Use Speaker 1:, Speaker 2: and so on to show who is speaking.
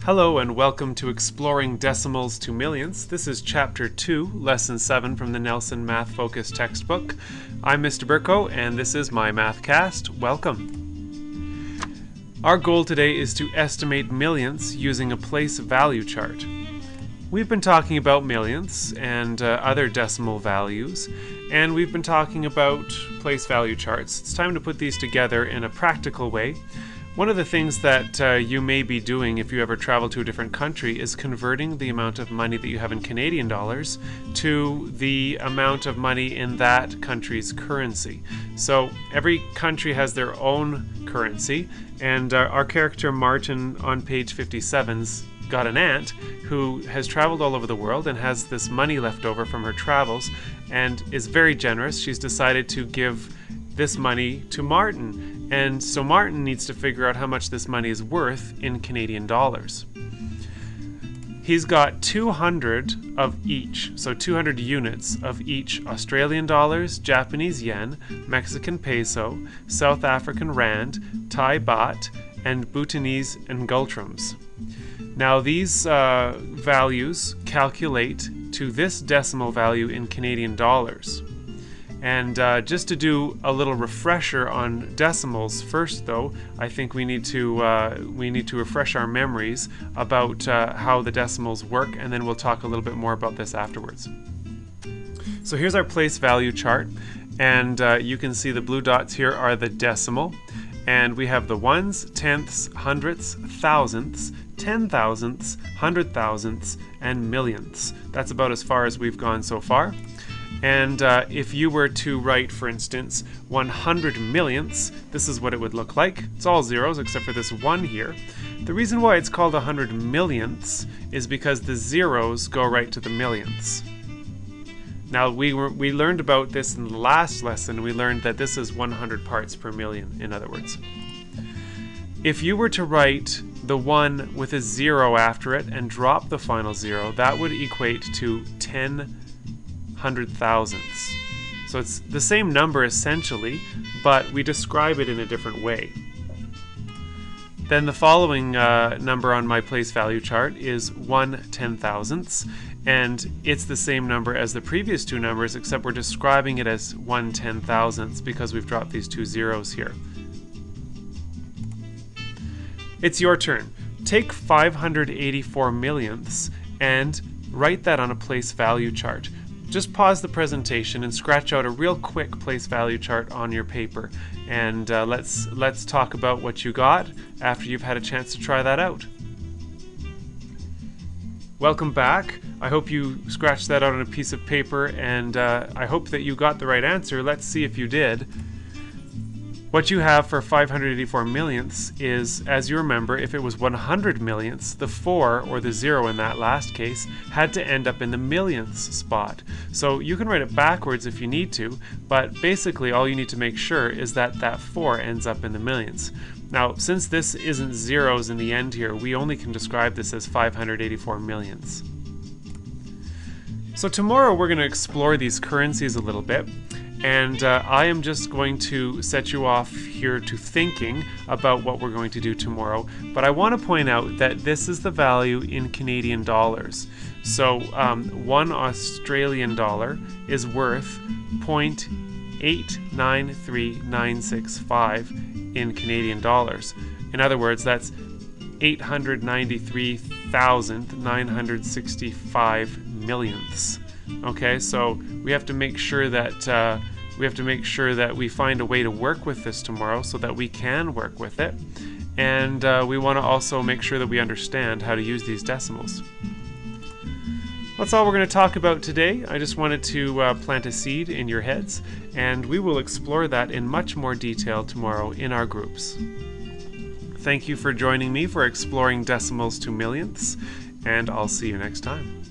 Speaker 1: Hello and welcome to Exploring Decimals to Millions. This is Chapter 2, Lesson 7 from the Nelson Math Focus textbook. I'm Mr. Burko and this is my Mathcast. Welcome. Our goal today is to estimate millions using a place value chart. We've been talking about millions and other decimal values, and we've been talking about place value charts. It's time to put these together in a practical way. One of the things that you may be doing if you ever travel to a different country is converting the amount of money that you have in Canadian dollars to the amount of money in that country's currency. So every country has their own currency, and our character Martin on page 57's got an aunt who has traveled all over the world and has this money left over from her travels and is very generous. She's decided to give this money to Martin, and so Martin needs to figure out how much this money is worth in Canadian dollars. He's got 200 of each, so 200 units of each Australian dollars, Japanese yen, Mexican peso, South African rand, Thai baht, and Bhutanese ngultrams. Now these values calculate to this decimal value in Canadian dollars. And just to do a little refresher on decimals first, though, I think we need to refresh our memories about how the decimals work, and then we'll talk a little bit more about this afterwards. So here's our place value chart, and you can see the blue dots here are the decimal, and we have the ones, tenths, hundredths, thousandths, 10,000ths, 100,000ths, and millionths. That's about as far as we've gone so far. And if you were to write, for instance, 100 millionths, this is what it would look like. It's all zeros except for this one here. The reason why it's called 100 millionths is because the zeros go right to the millionths. Now, we learned about this in the last lesson. We learned that this is 100 parts per million, in other words. If you were to write the 1 with a 0 after it and drop the final 0, that would equate to 10 hundred thousandths. So it's the same number essentially, but we describe it in a different way. Then the following number on my place value chart is 1 10,000ths, and it's the same number as the previous two numbers, except we're describing it as 1 10,000ths because we've dropped these two zeros here. It's your turn. Take 584 millionths and write that on a place value chart. Just pause the presentation and scratch out a real quick place value chart on your paper, and let's talk about what you got after you've had a chance to try that out. Welcome back. I hope you scratched that out on a piece of paper, and I hope that you got the right answer. Let's see if you did. What you have for 584 millionths is, as you remember, if it was 100 millionths, the 4, or the 0 in that last case, had to end up in the millionths spot. So you can write it backwards if you need to, but basically all you need to make sure is that that 4 ends up in the millions. Now, since this isn't zeros in the end here, we only can describe this as 584 millionths. So tomorrow we're going to explore these currencies a little bit. And I am just going to set you off here to thinking about what we're going to do tomorrow. But I want to point out that this is the value in Canadian dollars. So 1 Australian dollar is worth 0.893965 in Canadian dollars. In other words, that's 893,965 millionths. Okay, so we have to make sure that we find a way to work with this tomorrow so that we can work with it, and we want to also make sure that we understand how to use these decimals. That's all we're going to talk about today. I just wanted to plant a seed in your heads, and we will explore that in much more detail tomorrow in our groups. Thank you for joining me for Exploring Decimals to Millionths, and I'll see you next time.